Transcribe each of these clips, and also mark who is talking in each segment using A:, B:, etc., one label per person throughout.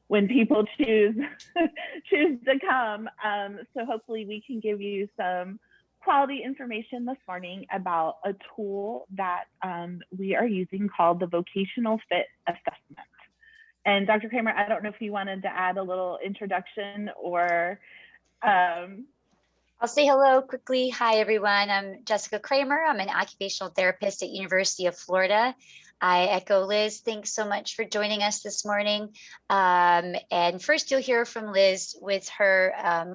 A: when people choose to come. So hopefully we can give you some quality information this morning about a tool that we are using called the Vocational Fit Assessment. And Dr. Kramer, I don't know if you wanted to add a little introduction or
B: I'll say hello quickly. Hi, everyone. I'm Jessica Kramer. I'm an occupational therapist at University of Florida. I echo Liz. Thanks so much for joining us this morning. And first you'll hear from Liz with her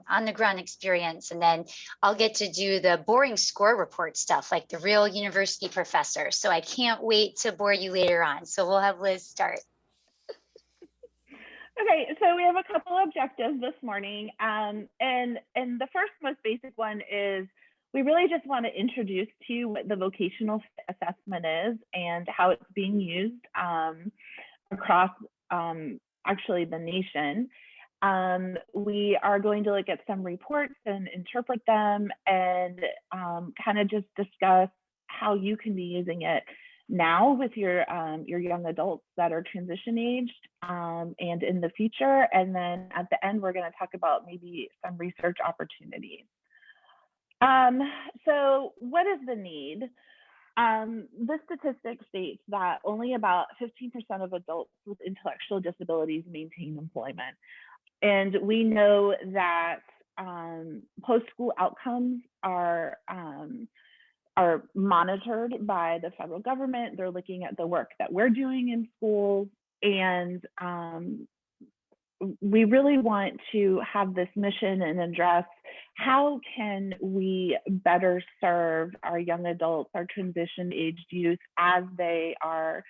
B: on-the-ground experience, and then I'll get to do the boring score report stuff like the real university professor. So I can't wait to bore you later on. So we'll have Liz start.
A: Okay, so we have a couple objectives this morning, and the first most basic one is we really just want to introduce to you what the vocational assessment is and how it's being used across actually the nation. We are going to look at some reports and interpret them and kind of just discuss how you can be using it now with your young adults that are transition aged and in the future. And then at the end, we're going to talk about maybe some research opportunities. So what is the need? This statistic states that only about 15% of adults with intellectual disabilities maintain employment. And we know that post-school outcomes are monitored by the federal government. They're looking at the work that we're doing in schools, and we really want to have this mission and address how can we better serve our young adults, our transition-aged youth as they are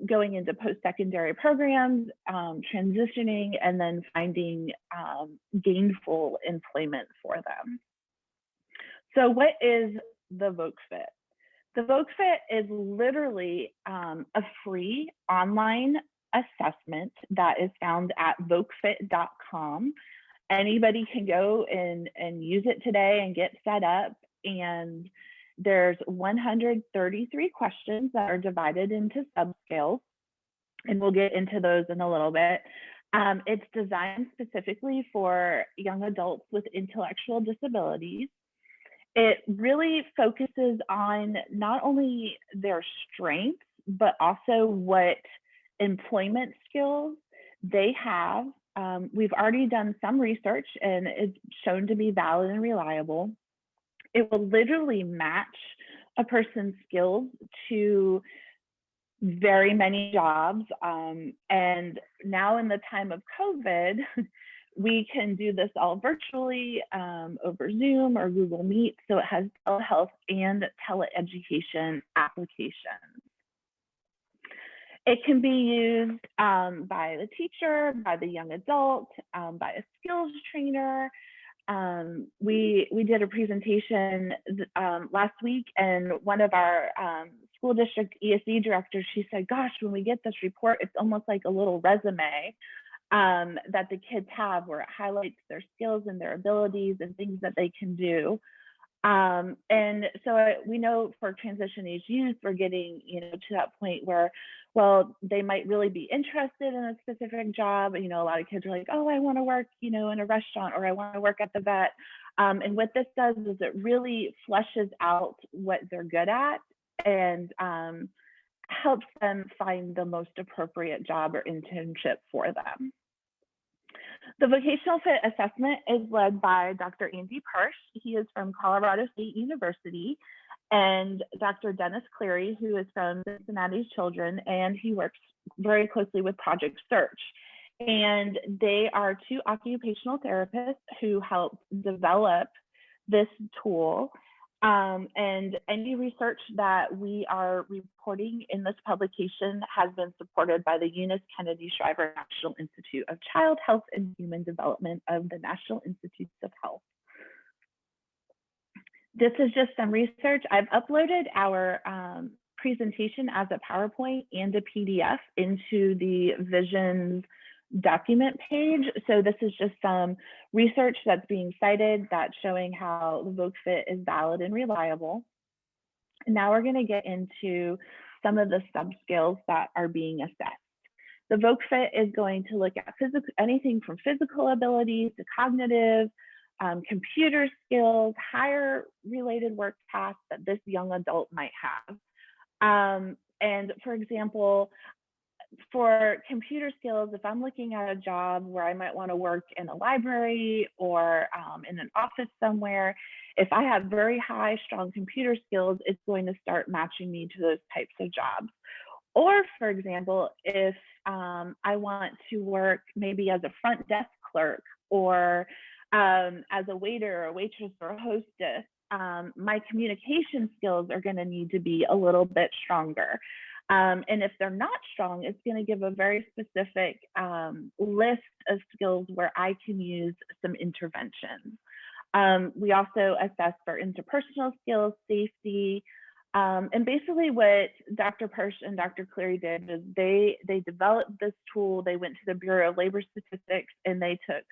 A: going into post-secondary programs, transitioning, and then finding gainful employment for them. So what is the VocaFit? The VocaFit is literally a free online assessment that is found at vocafit.com. Anybody can go and use it today and get set up. And there's 133 questions that are divided into subscales, and we'll get into those in a little bit. It's designed specifically for young adults with intellectual disabilities. It really focuses on not only their strengths, but also what employment skills they have. We've already done some research and it's shown to be valid and reliable. It will literally match a person's skills to very many jobs. And now in the time of COVID, we can do this all virtually over Zoom or Google Meet. So it has telehealth and teleeducation applications. It can be used by the teacher, by the young adult, by a skills trainer. We did a presentation last week, and one of our school district ESE directors, she said, gosh, when we get this report, it's almost like a little resume that the kids have where it highlights their skills and their abilities and things that they can do. And so we know for transition age youth, we're getting, to that point where, well, they might really be interested in a specific job. A lot of kids are like, oh, I want to work, in a restaurant, or I want to work at the vet. And what this does is it really fleshes out what they're good at and helps them find the most appropriate job or internship for them. The Vocational Fit Assessment is led by Dr. Andy Persh. He is from Colorado State University, and Dr. Dennis Cleary, who is from Cincinnati Children, and he works very closely with Project Search. And they are two occupational therapists who helped develop this tool. And any research that we are reporting in this publication has been supported by the Eunice Kennedy Shriver National Institute of Child Health and Human Development of the National Institutes of Health. This is just some research. I've uploaded our presentation as a PowerPoint and a PDF into the Visions document page. So this is just some research that's being cited that's showing how the VocaFit is valid and reliable. And now we're going to get into some of the subscales that are being assessed. The VocaFit is going to look at anything from physical abilities to cognitive, computer skills, higher related work tasks that this young adult might have. And for example, for computer skills, if I'm looking at a job where I might want to work in a library or in an office somewhere, if I have very high, strong computer skills, it's going to start matching me to those types of jobs. Or for example, if I want to work maybe as a front desk clerk or as a waiter or a waitress or a hostess, my communication skills are going to need to be a little bit stronger. And if they're not strong, it's going to give a very specific list of skills where I can use some interventions. We also assess for interpersonal skills, safety, and basically what Dr. Persh and Dr. Cleary did is they developed this tool. They went to the Bureau of Labor Statistics and they took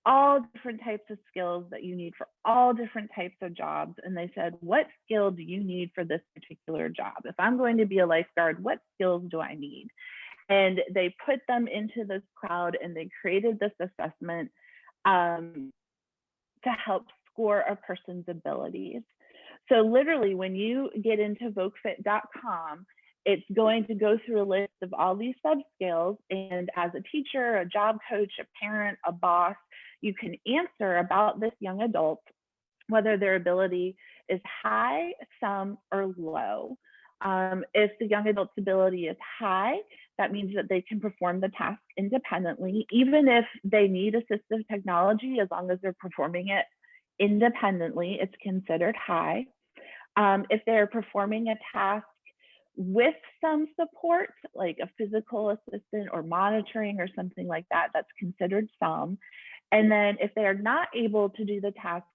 A: all different types of skills that you need for all different types of jobs. And they said, what skill do you need for this particular job? If I'm going to be a lifeguard, what skills do I need? And they put them into this cloud and they created this assessment to help score a person's abilities. So literally when you get into vocafit.com, it's going to go through a list of all these subscales. And as a teacher, a job coach, a parent, a boss, you can answer about this young adult, whether their ability is high, some, or low. If the young adult's ability is high, that means that they can perform the task independently, even if they need assistive technology, as long as they're performing it independently, it's considered high. If they're performing a task with some support, like a physical assistant or monitoring or something like that, that's considered some. And then if they are not able to do the task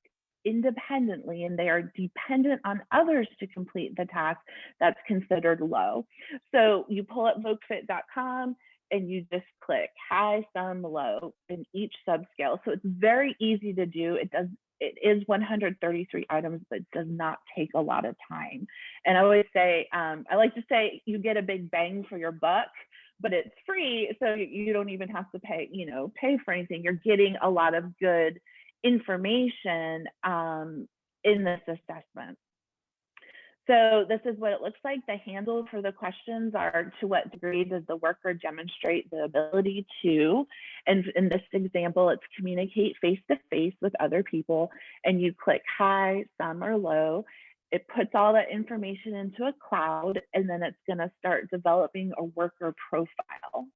A: independently and they are dependent on others to complete the task, that's considered low. So you pull up vocafit.com and you just click high, some, low in each subscale. So it's very easy to do. It is 133 items, but does not take a lot of time. And I always say, I like to say you get a big bang for your buck, but it's free. So you don't even have to pay for anything. You're getting a lot of good information in this assessment. So this is what it looks like. The handle for the questions are, to what degree does the worker demonstrate the ability to, and in this example, it's communicate face-to-face with other people, and you click high, some, or low. It puts all that information into a cloud, and then it's gonna start developing a worker profile.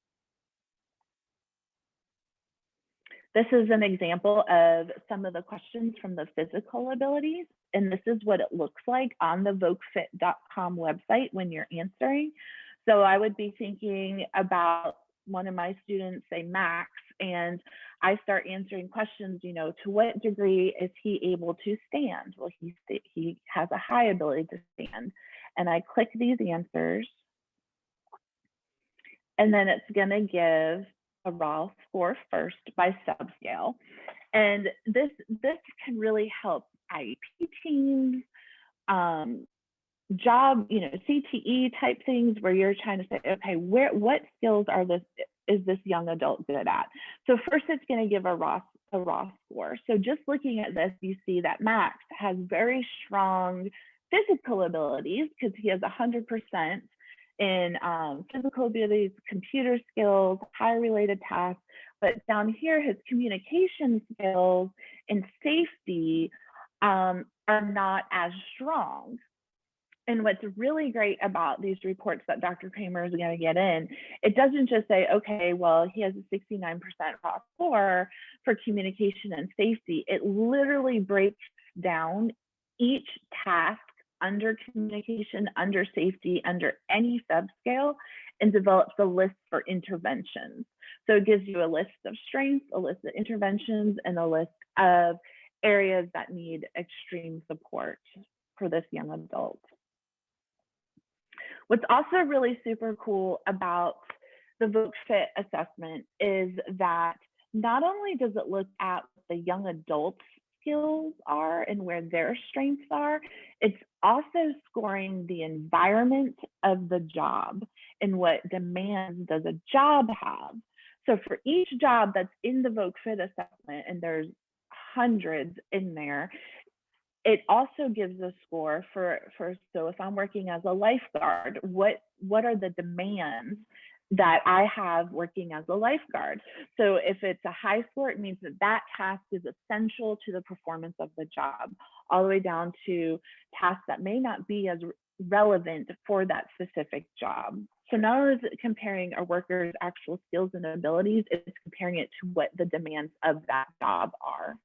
A: This is an example of some of the questions from the physical abilities, and this is what it looks like on the vocafit.com website when you're answering. So I would be thinking about one of my students, say Max, and I start answering questions, to what degree is he able to stand? Well, he has a high ability to stand. And I click these answers, and then it's gonna give a raw score first by subscale. And this can really help IEP teams, job, CTE type things where you're trying to say, okay, what skills is this young adult good at? So first it's going to give a raw score. So just looking at this, you see that Max has very strong physical abilities because he has 100% in physical abilities, computer skills, high related tasks, but down here, his communication skills and safety are not as strong. And what's really great about these reports that Dr. Kramer is going to get in, it doesn't just say, okay, well, he has a 69% raw score for communication and safety. It literally breaks down each task under communication, under safety, under any subscale, and develops a list for interventions. So it gives you a list of strengths, a list of interventions, and a list of areas that need extreme support for this young adult. What's also really super cool about the VocaFit assessment is that not only does it look at what the young adult's skills are and where their strengths are, it's also scoring the environment of the job. and what demands does a job have. So for each job that's in the Voc Fit assessment, and there's hundreds in there, it also gives a score for so if I'm working as a lifeguard, what are the demands that I have working as a lifeguard? So if it's a high score, it means that that task is essential to the performance of the job, all the way down to tasks that may not be as relevant for that specific job. So not only is it comparing a worker's actual skills and abilities, it's comparing it to what the demands of that job are.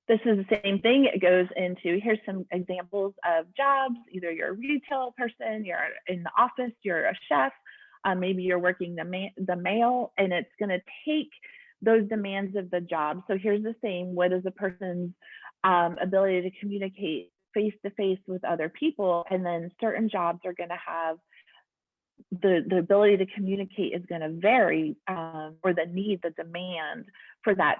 A: This is the same thing. It goes into, here's some examples of jobs. Either you're a retail person, you're in the office, you're a chef, maybe you're working the mail, and it's going to take those demands of the job. So here's the same. What is a person's ability to communicate face-to-face with other people? And then certain jobs are going to have the ability to communicate is going to vary, or the need, the demand for that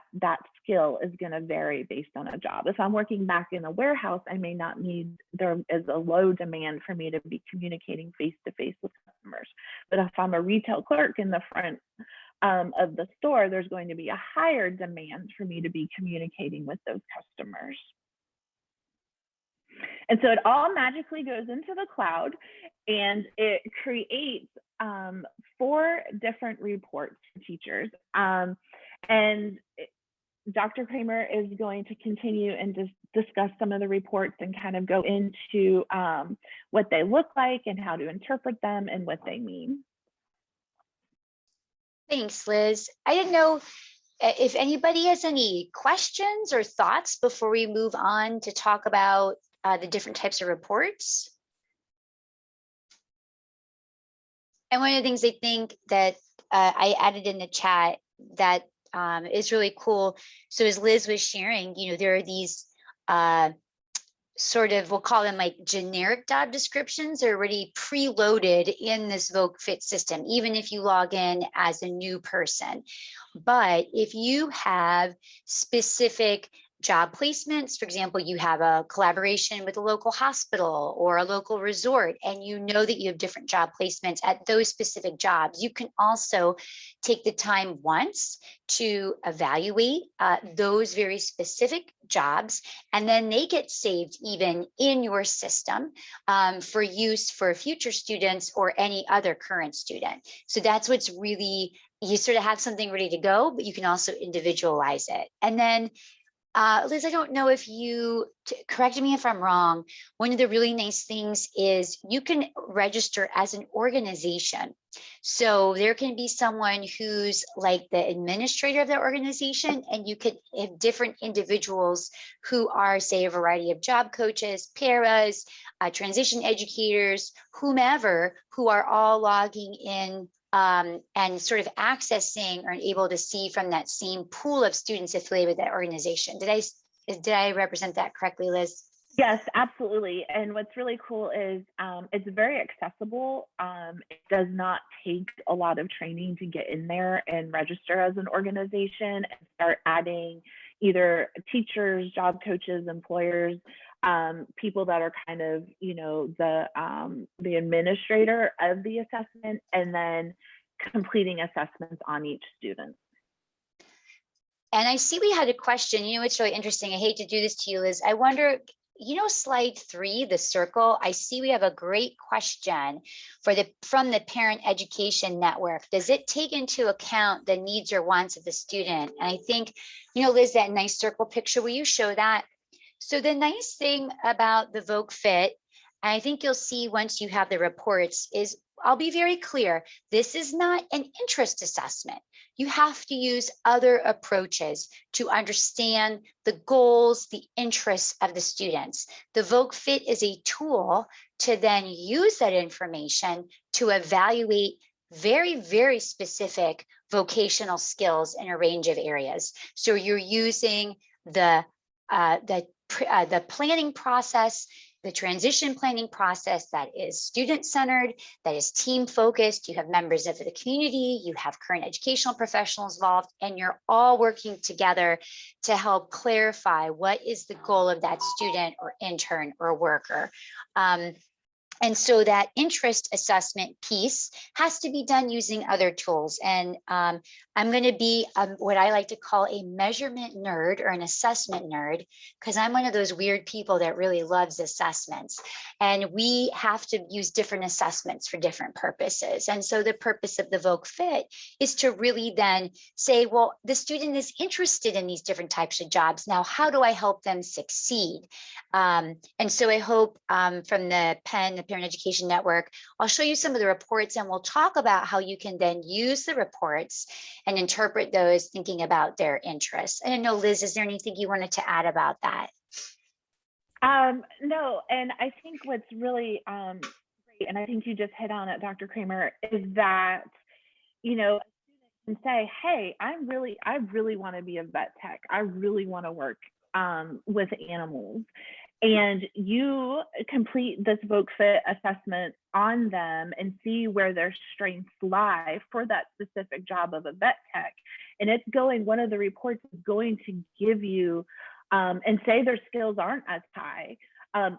A: skill is going to vary based on a job. If I'm working back in a warehouse, I may not need, there is a low demand for me to be communicating face-to-face with customers. But if I'm a retail clerk in the front of the store, there's going to be a higher demand for me to be communicating with those customers. And so it all magically goes into the cloud, and it creates 4 different reports for teachers. And Dr. Kramer is going to continue and discuss some of the reports and kind of go into what they look like and how to interpret them and what they mean.
B: Thanks, Liz. I didn't know if anybody has any questions or thoughts before we move on to talk about the different types of reports. And one of the things I think that I added in the chat that is really cool. So as Liz was sharing, there are these sort of, we'll call them like generic job descriptions are already preloaded in this Voc Fit system, even if you log in as a new person. But if you have specific job placements, for example, you have a collaboration with a local hospital or a local resort, and you know that you have different job placements at those specific jobs, you can also take the time once to evaluate those very specific jobs, and then they get saved even in your system for use for future students or any other current student. So that's what's really, you sort of have something ready to go, but you can also individualize it. And then Liz, I don't know if you, correct me if I'm wrong, one of the really nice things is you can register as an organization. So there can be someone who's like the administrator of the organization, and you could have different individuals who are, say, a variety of job coaches, paras, transition educators, whomever, who are all logging in and sort of accessing or able to see from that same pool of students affiliated with that organization. Did I represent that correctly, Liz?
A: Yes, absolutely. And what's really cool is it's very accessible. It does not take a lot of training to get in there and register as an organization and start adding either teachers, job coaches, employers, people that are kind of, the administrator of the assessment, and then completing assessments on each student.
B: And I see we had a question, it's really interesting. I hate to do this to you, Liz. I wonder, slide 3, the circle, I see we have a great question from the Parent Education Network. Does it take into account the needs or wants of the student? And I think, Liz, that nice circle picture, will you show that? So the nice thing about the Voc Fit, and I think you'll see once you have the reports, is I'll be very clear, this is not an interest assessment. You have to use other approaches to understand the goals, the interests of the students. The Voc Fit is a tool to then use that information to evaluate very, very specific vocational skills in a range of areas. So you're using the planning process, the transition planning process that is student-centered, that is team-focused. You have members of the community, you have current educational professionals involved, and you're all working together to help clarify what is the goal of that student or intern or worker. And so that interest assessment piece has to be done using other tools. And I'm going to be what I like to call a measurement nerd or an assessment nerd, because I'm one of those weird people that really loves assessments. And we have to use different assessments for different purposes. And so the purpose of the Voc Fit is to really then say, well, the student is interested in these different types of jobs. Now, how do I help them succeed? And so I hope from the PEN, the Parent Education Network, I'll show you some of the reports and we'll talk about how you can then use the reports and interpret those thinking about their interests. I don't know, Liz, is there anything you wanted to add about that?
A: No, and I think what's really great, and I think you just hit on it, Dr. Kramer, is that, you know, a student can say, hey, I really want to be a vet tech. I really want to work with animals. And you complete this Voc Fit assessment on them and see where their strengths lie for that specific job of a vet tech. And it's going, one of the reports is going to give you, and say their skills aren't as high,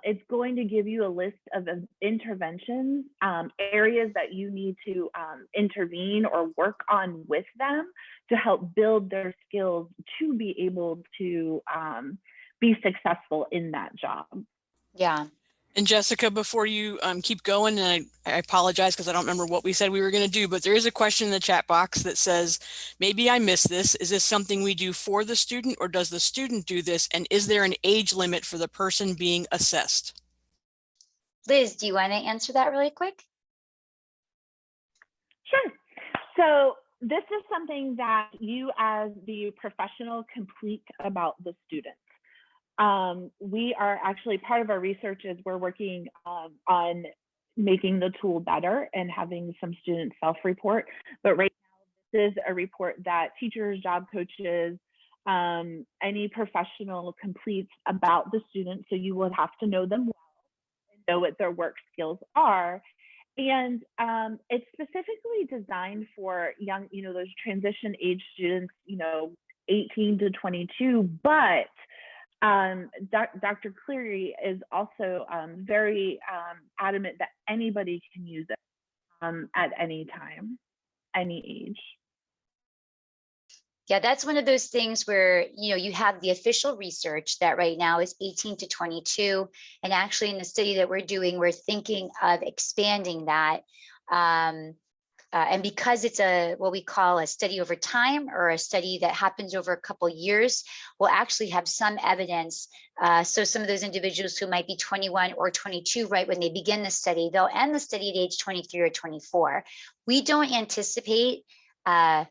A: it's going to give you a list of interventions, areas that you need to intervene or work on with them to help build their skills to be able to be successful in that job.
B: Yeah.
C: And Jessica, before you keep going, and I apologize because I don't remember what we said we were going to do, but there is a question in the chat box that says, maybe I missed this. Is this something we do for the student, or does the student do this? And is there an age limit for the person being assessed?
B: Liz, do you want to answer that really quick?
A: Sure. So this is something that you as the professional complete about the student. We are actually, part of our research is we're working on making the tool better and having some students self-report. But right now, this is a report that teachers, job coaches, any professional completes about the student. So you would have to know them well and know what their work skills are. And it's specifically designed for young, those transition age students, 18 to 22, but Dr. Cleary is also very adamant that anybody can use it at any time, any age.
B: Yeah, that's one of those things where, you have the official research that right now is 18 to 22. And actually in the study that we're doing, we're thinking of expanding that. And because it's what we call a study over time, or a study that happens over a couple of years, we'll actually have some evidence. So some of those individuals who might be 21 or 22, right when they begin the study, they'll end the study at age 23 or 24. We don't anticipate that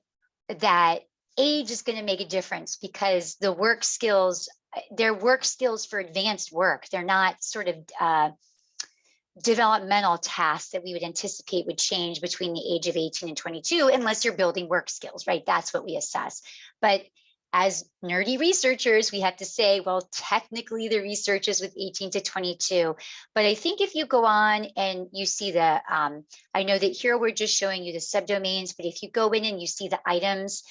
B: age is going to make a difference, because the work skills, they're work skills for advanced work. They're not sort of developmental tasks that we would anticipate would change between the age of 18 and 22, unless you're building work skills, right? That's what we assess. But as nerdy researchers, we have to say, well, technically the research is with 18 to 22. But I think if you go on and you see the, I know that here we're just showing you the subdomains, but if you go in and you see the items,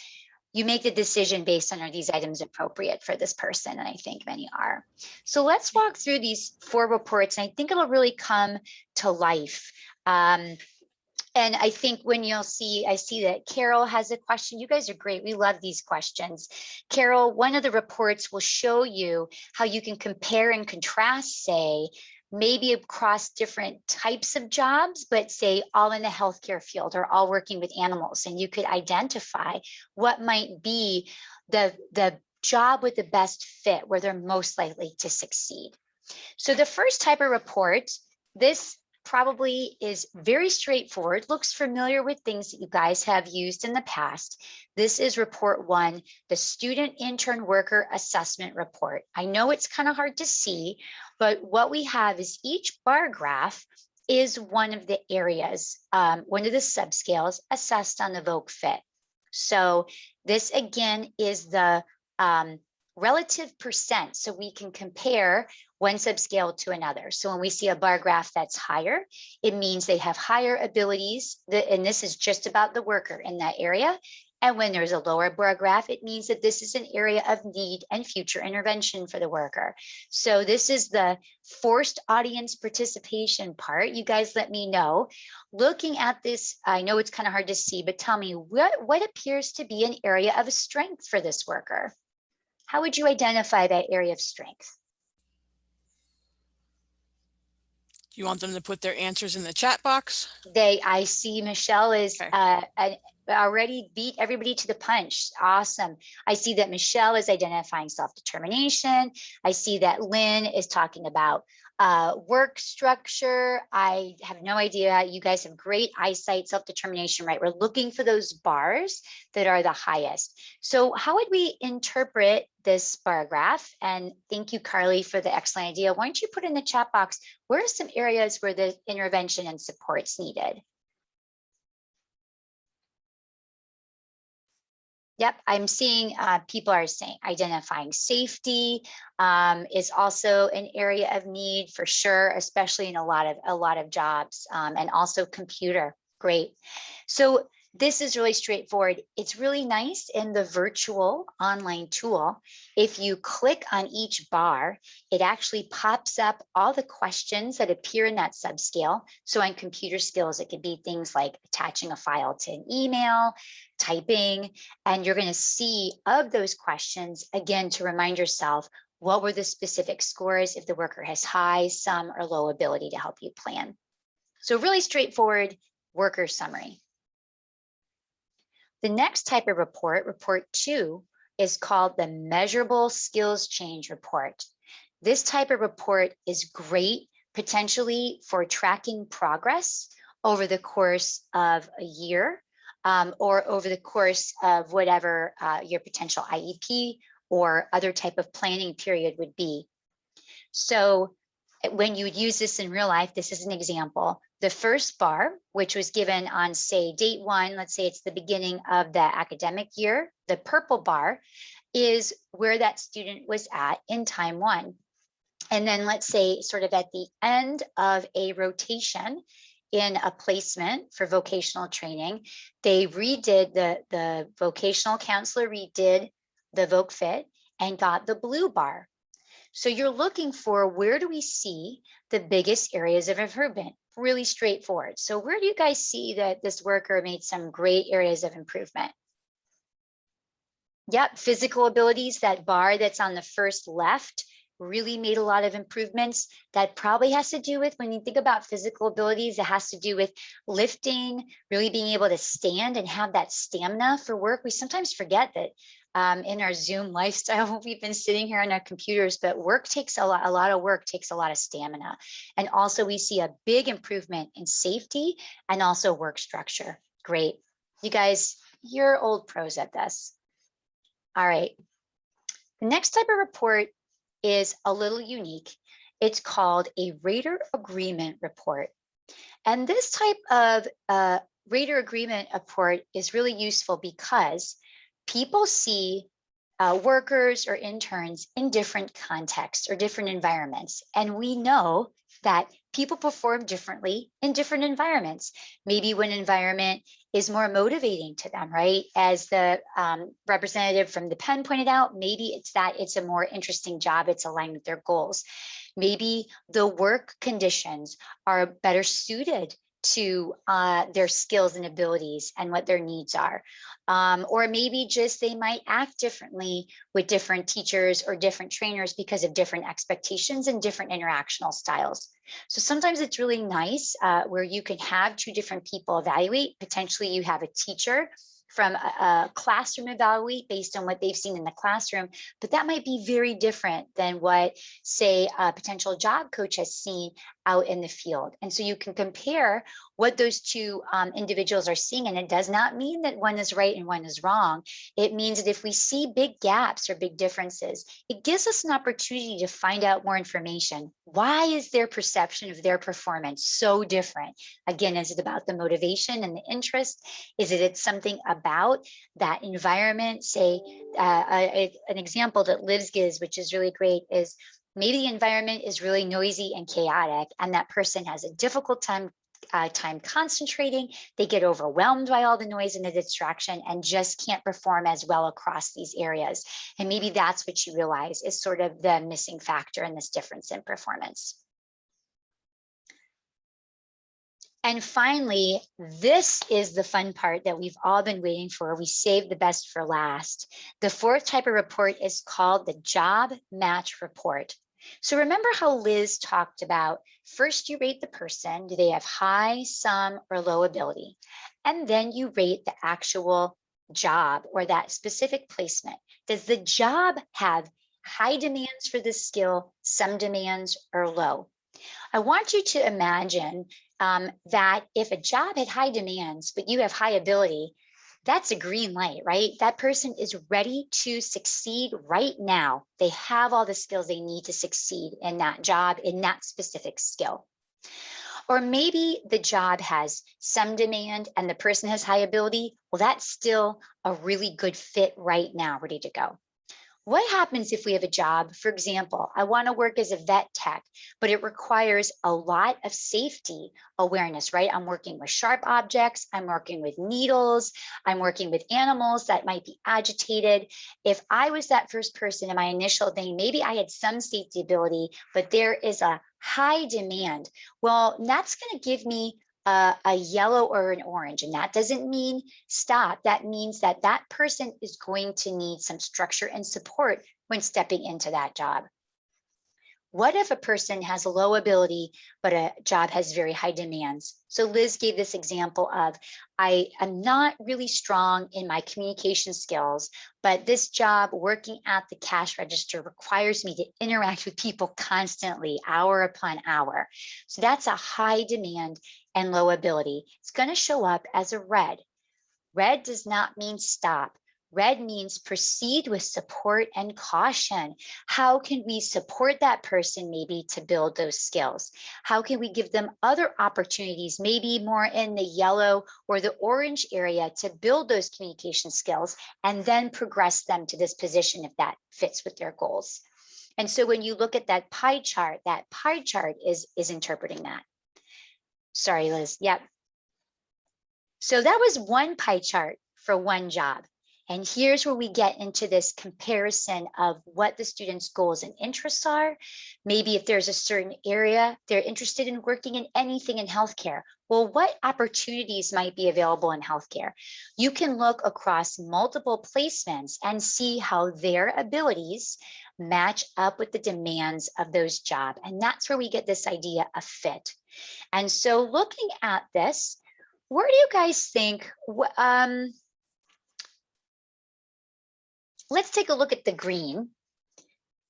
B: you make the decision based on, are these items appropriate for this person? And I think many are. So let's walk through these 4 reports, and I think it'll really come to life. And I think when I see that Carol has a question. You guys are great. We love these questions. Carol, one of the reports will show you how you can compare and contrast, say, maybe across different types of jobs, but say all in the healthcare field or all working with animals. And you could identify what might be the job with the best fit, where they're most likely to succeed. So the first type of report, this probably is very straightforward, looks familiar with things that you guys have used in the past. This is report 1, the Student Intern Worker Assessment Report. I know it's kind of hard to see, but what we have is each bar graph is one of the areas, one of the subscales assessed on the Voc Fit. So this again is the relative percent, so we can compare one subscale to another. So when we see a bar graph that's higher, it means they have higher abilities, and this is just about the worker in that area. And when there's a lower bar graph, it means that this is an area of need and future intervention for the worker. So this is the forced audience participation part. You guys let me know. Looking at this, I know it's kind of hard to see, but tell me what appears to be an area of strength for this worker? How would you identify that area of strength?
C: Do you want them to put their answers in the chat box?
B: I see Michelle is
C: Okay.
B: already beat everybody to the punch. Awesome. I see that Michelle is identifying self-determination. I see that Lynn is talking about work structure. I have no idea. You guys have great eyesight, self-determination, right? We're looking for those bars that are the highest. So how would we interpret this bar graph? And thank you, Carly, for the excellent idea. Why don't you put in the chat box, where are some areas where the intervention and support's needed? Yep, I'm seeing people are saying identifying safety is also an area of need for sure, especially in a lot of jobs, and also computer. Great. So this is really straightforward. It's really nice in the virtual online tool. If you click on each bar, it actually pops up all the questions that appear in that subscale. So on computer skills, it could be things like attaching a file to an email, typing, and you're going to see of those questions, again, to remind yourself, what were the specific scores if the worker has high, some, or low ability to help you plan. So really straightforward worker summary. The next type of report, report 2, is called the measurable skills change report. This type of report is great potentially for tracking progress over the course of a year, or over the course of whatever your potential IEP or other type of planning period would be. So when you would use this in real life, this is an example. The first bar, which was given on, say, date 1, let's say it's the beginning of the academic year, the purple bar is where that student was at in time 1. And then let's say sort of at the end of a rotation in a placement for vocational training, they redid, the vocational counselor redid the Voc Fit and got the blue bar. So you're looking for, where do we see the biggest areas of improvement? Really straightforward. So where do you guys see that this worker made some great areas of improvement? Yep, physical abilities, that bar that's on the first left, really made a lot of improvements. That probably has to do with, when you think about physical abilities, it has to do with lifting, really being able to stand and have that stamina for work. We sometimes forget that in our Zoom lifestyle, we've been sitting here on our computers, but work takes a lot of work takes a lot of stamina. And also we see a big improvement in safety and also work structure. Great. You guys, you're old pros at this. All right. The next type of report is a little unique. It's called a rater agreement report. And this type of rater agreement report is really useful because people see workers or interns in different contexts or different environments. And we know that people perform differently in different environments. Maybe one environment is more motivating to them, right? As the representative from the Penn pointed out, maybe it's that it's a more interesting job, it's aligned with their goals. Maybe the work conditions are better suited to their skills and abilities and what their needs are. Or maybe just they might act differently with different teachers or different trainers because of different expectations and different interactional styles. So sometimes it's really nice where you can have 2 different people evaluate. Potentially you have a teacher from a classroom evaluate based on what they've seen in the classroom, but that might be very different than what, say, a potential job coach has seen out in the field. And so you can compare what those 2 individuals are seeing, and it does not mean that one is right and one is wrong. It means that if we see big gaps or big differences, it gives us an opportunity to find out more information. Why is their perception of their performance so different? Again, is it about the motivation and the interest? Is it something about that environment? Say, an example that Liz gives, which is really great, is maybe the environment is really noisy and chaotic, and that person has a difficult time time concentrating, they get overwhelmed by all the noise and the distraction and just can't perform as well across these areas. And maybe that's what you realize is sort of the missing factor in this difference in performance. And finally, this is the fun part that we've all been waiting for. We saved the best for last. The fourth type of report is called the job match report. So remember how Liz talked about, first you rate the person, do they have high, some, or low ability? And then you rate the actual job or that specific placement. Does the job have high demands for this skill, some demands, or low? I want you to imagine that if a job had high demands, but you have high ability, that's a green light, right? That person is ready to succeed right now. They have all the skills they need to succeed in that job, in that specific skill. Or maybe the job has some demand and the person has high ability. Well, that's still a really good fit right now, ready to go. What happens if we have a job, for example, I want to work as a vet tech, but it requires a lot of safety awareness, right? I'm working with sharp objects, I'm working with needles, I'm working with animals that might be agitated. If I was that first person in my initial thing, maybe I had some safety ability, but there is a high demand. Well, that's going to give me a yellow or an orange, and that doesn't mean stop. That means that that person is going to need some structure and support when stepping into that job. What if a person has low ability, but a job has very high demands? So Liz gave this example of, I am not really strong in my communication skills, but this job working at the cash register requires me to interact with people constantly, hour upon hour. So that's a high demand and low ability. It's going to show up as a red. Red does not mean stop. Red means proceed with support and caution. How can we support that person maybe to build those skills? How can we give them other opportunities, maybe more in the yellow or the orange area, to build those communication skills and then progress them to this position if that fits with their goals? And so when you look at that pie chart is interpreting that. Sorry, Liz. Yep. So that was one pie chart for one job. And here's where we get into this comparison of what the students' goals and interests are. Maybe if there's a certain area they're interested in working in, anything in healthcare. Well, what opportunities might be available in healthcare? You can look across multiple placements and see how their abilities match up with the demands of those jobs. And that's where we get this idea of fit. And so looking at this, where do you guys think, let's take a look at the green.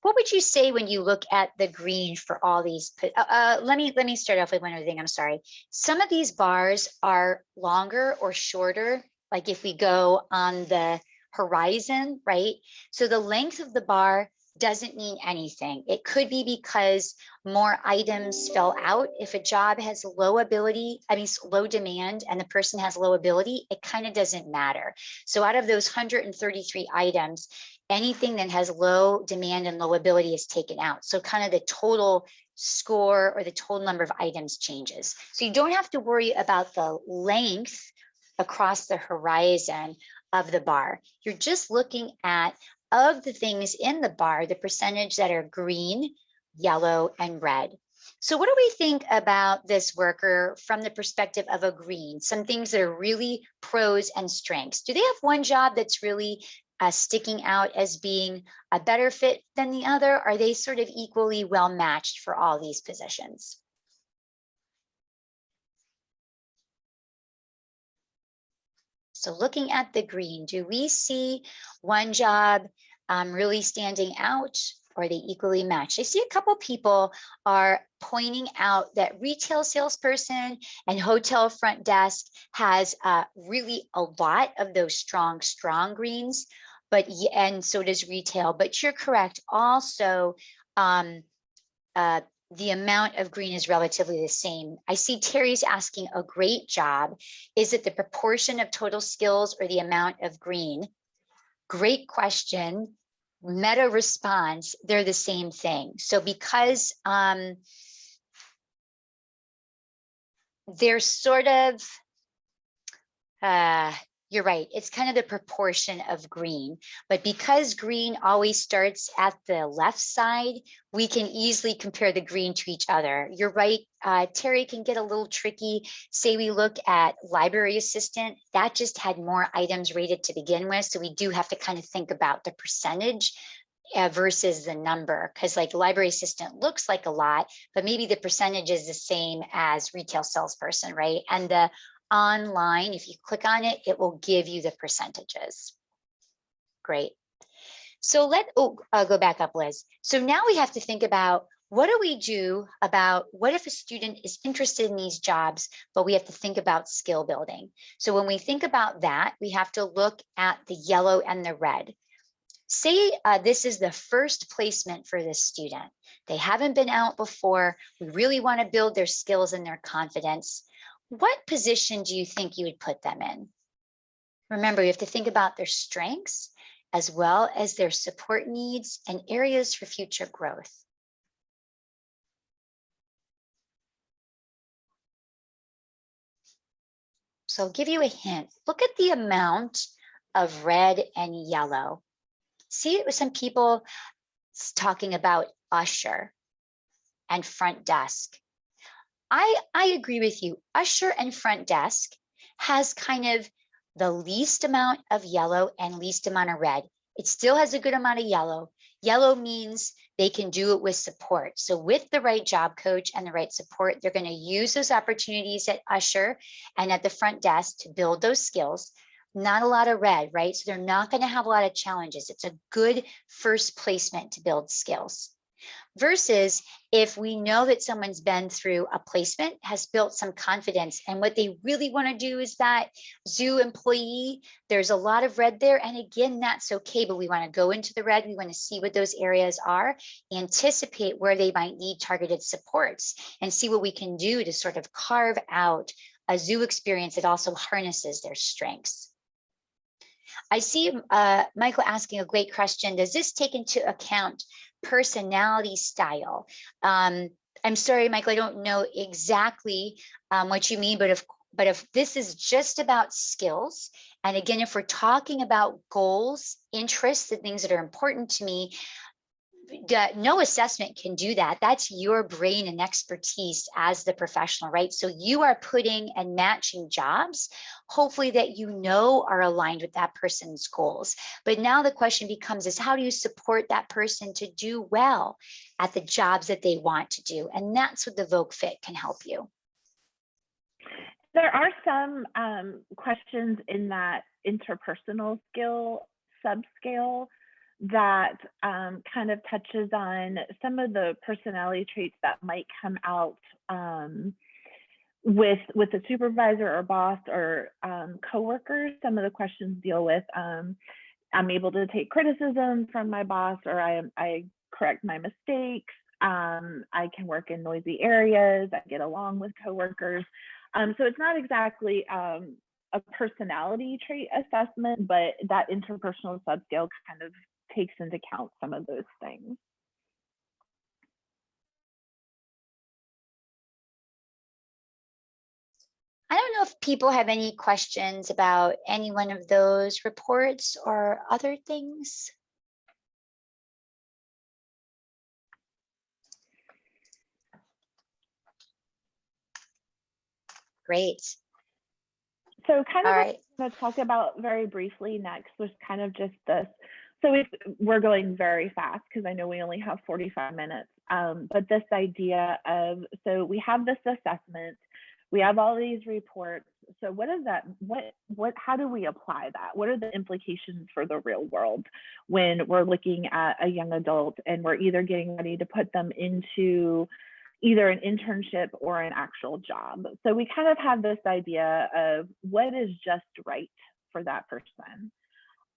B: What would you say when you look at the green for all these? Let me start off with one other thing. I'm sorry. Some of these bars are longer or shorter, like if we go on the horizon, right? So the length of the bar doesn't mean anything. It could be because more items fell out. If a job has low ability, low demand, and the person has low ability, it kind of doesn't matter. So out of those 133 items, anything that has low demand and low ability is taken out. So kind of the total score or the total number of items changes. So you don't have to worry about the length across the horizon of the bar. You're just looking at, of the things in the bar, the percentage that are green, yellow, and red. So what do we think about this worker from the perspective of a green? Some things that are really pros and strengths. Do they have one job that's really sticking out as being a better fit than the other? Are they sort of equally well matched for all these positions? So looking at the green, do we see one job really standing out, or are they equally matched? I see a couple people are pointing out that retail salesperson and hotel front desk has really a lot of those strong greens, and so does retail, but you're correct. Also, the amount of green is relatively the same. I see Terry's asking a great job. Is it the proportion of total skills or the amount of green? Great question. Meta response, they're the same thing. So because they're sort of, you're right, it's kind of the proportion of green, but because green always starts at the left side, we can easily compare the green to each other. You're right, Terry, can get a little tricky. Say we look at library assistant, that just had more items rated to begin with, so we do have to kind of think about the percentage versus the number, because like library assistant looks like a lot, but maybe the percentage is the same as retail salesperson, right? And the online, if you click on it, it will give you the percentages. Great. So go back up, Liz. So now we have to think about, what do we do about, what if a student is interested in these jobs, but we have to think about skill building. So when we think about that, we have to look at the yellow and the red. Say this is the first placement for this student. They haven't been out before. We really want to build their skills and their confidence. What position do you think you would put them in? Remember, you have to think about their strengths as well as their support needs and areas for future growth. So I'll give you a hint. Look at the amount of red and yellow. See it with some people talking about usher and front desk. I agree with you. Usher and front desk has kind of the least amount of yellow and least amount of red. It still has a good amount of yellow. Yellow means they can do it with support. So with the right job coach and the right support, they're going to use those opportunities at usher and at the front desk to build those skills. Not a lot of red, right? So they're not going to have a lot of challenges. It's a good first placement to build skills. Versus if we know that someone's been through a placement, has built some confidence, and what they really want to do is that zoo employee, there's a lot of red there. And again, that's okay, but we want to go into the red. We want to see what those areas are, anticipate where they might need targeted supports, and see what we can do to sort of carve out a zoo experience that also harnesses their strengths. I see Michael asking a great question. Does this take into account personality style? I'm sorry, Michael, I don't know exactly what you mean, but if this is just about skills, and again, if we're talking about goals, interests, the things that are important to me, no assessment can do that. That's your brain and expertise as the professional, right? So you are putting and matching jobs, hopefully that you know are aligned with that person's goals. But now the question becomes is, how do you support that person to do well at the jobs that they want to do? And that's what the Voc Fit can help you.
A: There are some questions in that interpersonal skill subscale that kind of touches on some of the personality traits that might come out with a supervisor or boss or coworkers. Some of the questions deal with I'm able to take criticism from my boss, or I correct my mistakes. I can work in noisy areas. I get along with coworkers. So it's not exactly a personality trait assessment, but that interpersonal subscale kind of takes into account some of those things.
B: I don't know if people have any questions about any one of those reports or other things. Great.
A: So kind of
B: All
A: what
B: right.
A: I'm going to talk about very briefly next was kind of just this. So we're going very fast because I know we only have 45 minutes, but this idea of, so we have this assessment, we have all these reports. So what is that, how do we apply that? What are the implications for the real world when we're looking at a young adult and we're either getting ready to put them into either an internship or an actual job? So we kind of have this idea of what is just right for that person.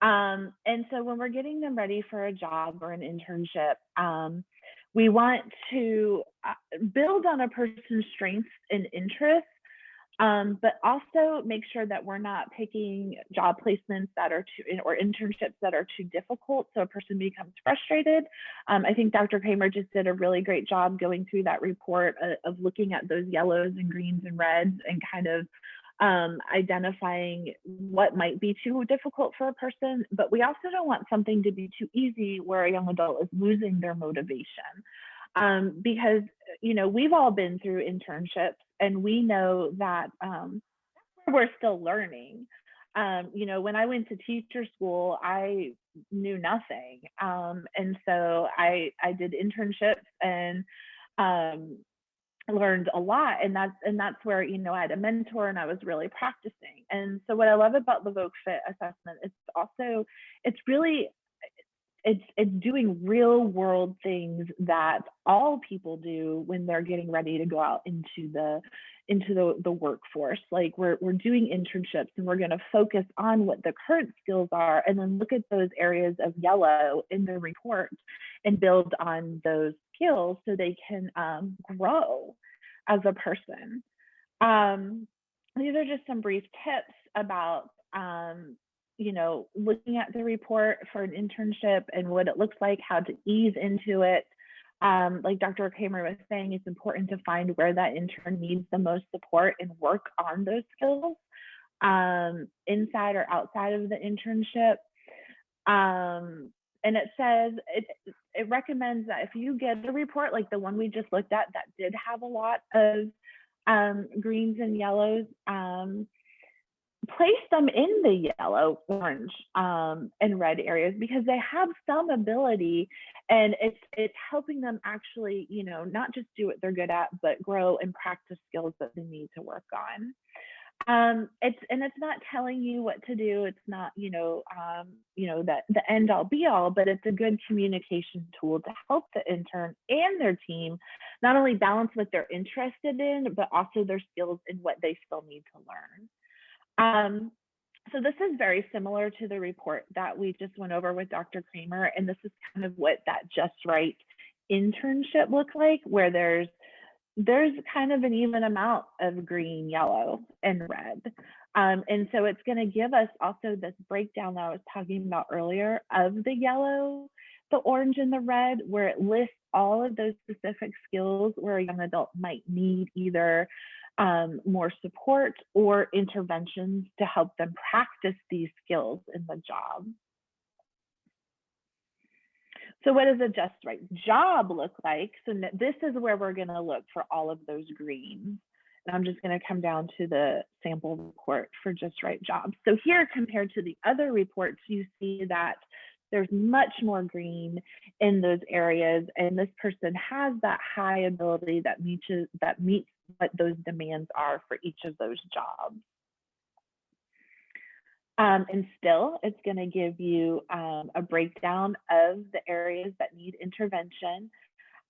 A: And so when we're getting them ready for a job or an internship, we want to build on a person's strengths and interests, But also make sure that we're not picking job placements that are or internships that are too difficult, so a person becomes frustrated. I think Dr. Kramer just did a really great job going through that report of looking at those yellows and greens and reds and kind of identifying what might be too difficult for a person. But we also don't want something to be too easy where a young adult is losing their motivation. Because, you know, we've all been through internships and we know that we're still learning. You know, when I went to teacher school, I knew nothing. And so I did internships and learned a lot. And that's where, you know, I had a mentor and I was really practicing. And so what I love about the Voc Fit assessment is also, it's doing real world things that all people do when they're getting ready to go out into the workforce. Like we're doing internships and we're going to focus on what the current skills are and then look at those areas of yellow in the report and build on those skills so they can grow as a person. These are just some brief tips about you know, looking at the report for an internship and what it looks like, how to ease into it. Like Dr. Kramer was saying, it's important to find where that intern needs the most support and work on those skills inside or outside of the internship. And it says, it recommends that if you get a report like the one we just looked at that did have a lot of greens and yellows, place them in the yellow, orange, and red areas because they have some ability and it's helping them actually, you know, not just do what they're good at, but grow and practice skills that they need to work on. It's not telling you what to do. It's not, you know, that the end all be all, but it's a good communication tool to help the intern and their team not only balance what they're interested in, but also their skills and what they still need to learn. So this is very similar to the report that we just went over with Dr. Kramer, and this is kind of what that Just Right internship looked like, where there's kind of an even amount of green, yellow, and red. And so it's going to give us also this breakdown that I was talking about earlier of the yellow, the orange, and the red, where it lists all of those specific skills where a young adult might need either more support or interventions to help them practice these skills in the job. So what does a Just Right job look like? So this is where we're going to look for all of those greens. And I'm just going to come down to the sample report for Just Right jobs. So here, compared to the other reports, you see that there's much more green in those areas, and this person has that high ability that meets what those demands are for each of those jobs. And still, it's going to give you a breakdown of the areas that need intervention.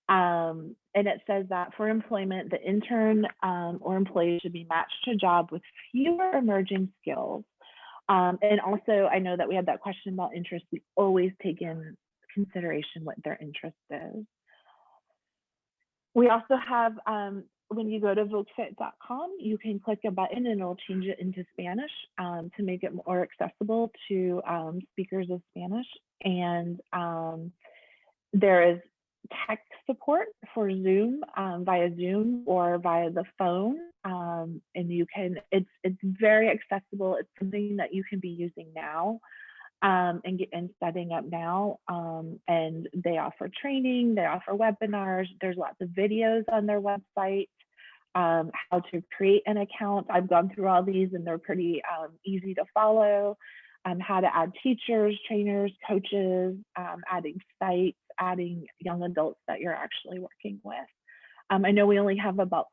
A: And it says that for employment, the intern or employee should be matched to a job with fewer emerging skills. And also, I know that we had that question about interest. We always take in consideration what their interest is. We also have, when you go to vocfit.com, you can click a button and it'll change it into Spanish to make it more accessible to speakers of Spanish. And there is tech support for Zoom via Zoom or via the phone. And you can, it's very accessible. It's something that you can be using now and setting up now. And they offer training, they offer webinars. There's lots of videos on their website, how to create an account. I've gone through all these and they're pretty easy to follow. How to add teachers, trainers, coaches, adding sites, adding young adults that you're actually working with. I know we only have about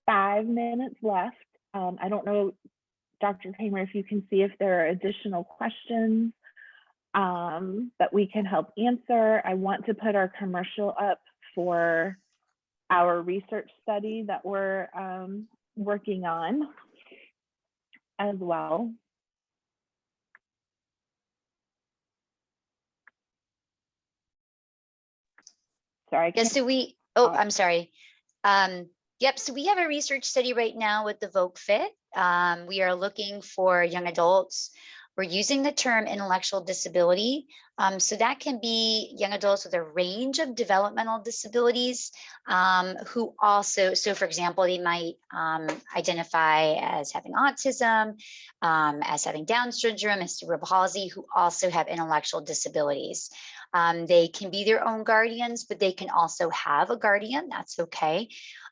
A: 5 minutes left. I don't know, Dr. Kramer, if you can see if there are additional questions that we can help answer. I want to put our commercial up for our research study that we're working on as well. Sorry.
B: Yes, so we, oh, I'm sorry. Yep, so we have a research study right now with the VocaFit. We are looking for young adults. We're using the term intellectual disability. So that can be young adults with a range of developmental disabilities who also, so for example, they might identify as having autism, as having Down syndrome, as cerebral palsy, who also have intellectual disabilities. They can be their own guardians, but they can also have a guardian. That's okay.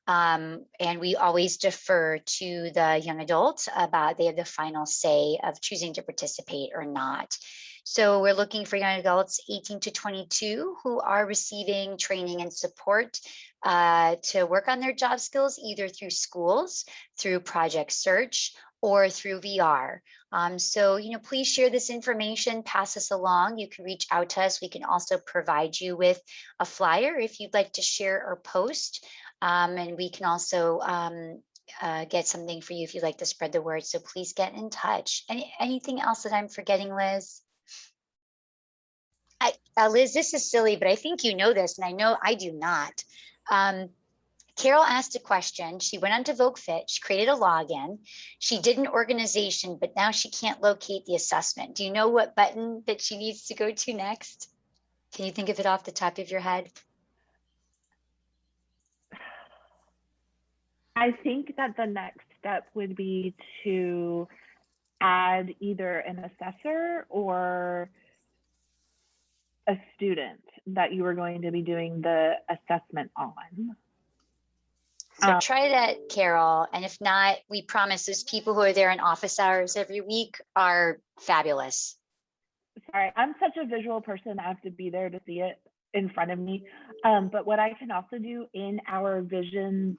B: And we always defer to the young adult about they have the final say of choosing to participate or not. So we're looking for young adults 18 to 22 who are receiving training and support to work on their job skills, either through schools, through Project Search, or through VR. So, please share this information, pass us along. You can reach out to us. We can also provide you with a flyer if you'd like to share or post. And we can also get something for you if you'd like to spread the word. So please get in touch. Anything else that I'm forgetting, Liz? Liz, this is silly, but I think you know this, and I know I do not. Carol asked a question. She went onto VocaFit. She created a login. She did an organization, but now she can't locate the assessment. Do you know what button that she needs to go to next? Can you think of it off the top of your head?
A: I think that the next step would be to add either an assessor or a student that you were going to be doing the assessment on.
B: So try that, Carol. And if not, we promise those people who are there in office hours every week are fabulous.
A: Sorry, I'm such a visual person. I have to be there to see it in front of me. But what I can also do in our vision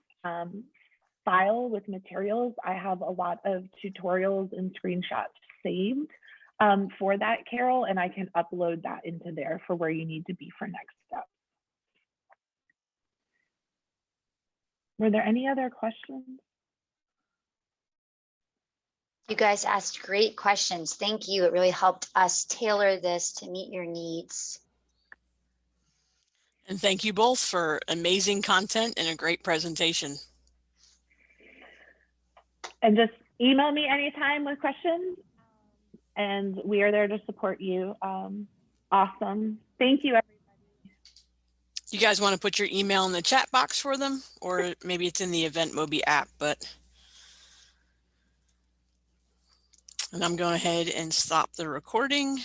A: file with materials, I have a lot of tutorials and screenshots saved for that, Carol, and I can upload that into there for where you need to be for next steps. Were there any other questions?
B: You guys asked great questions. Thank you. It really helped us tailor this to meet your needs.
C: And thank you both for amazing content and a great presentation.
A: And just email me anytime with questions, and we are there to support you. Awesome. Thank you, everybody.
C: You guys want to put your email in the chat box for them, or maybe it's in the EventMobi app, and I'm going ahead and stop the recording.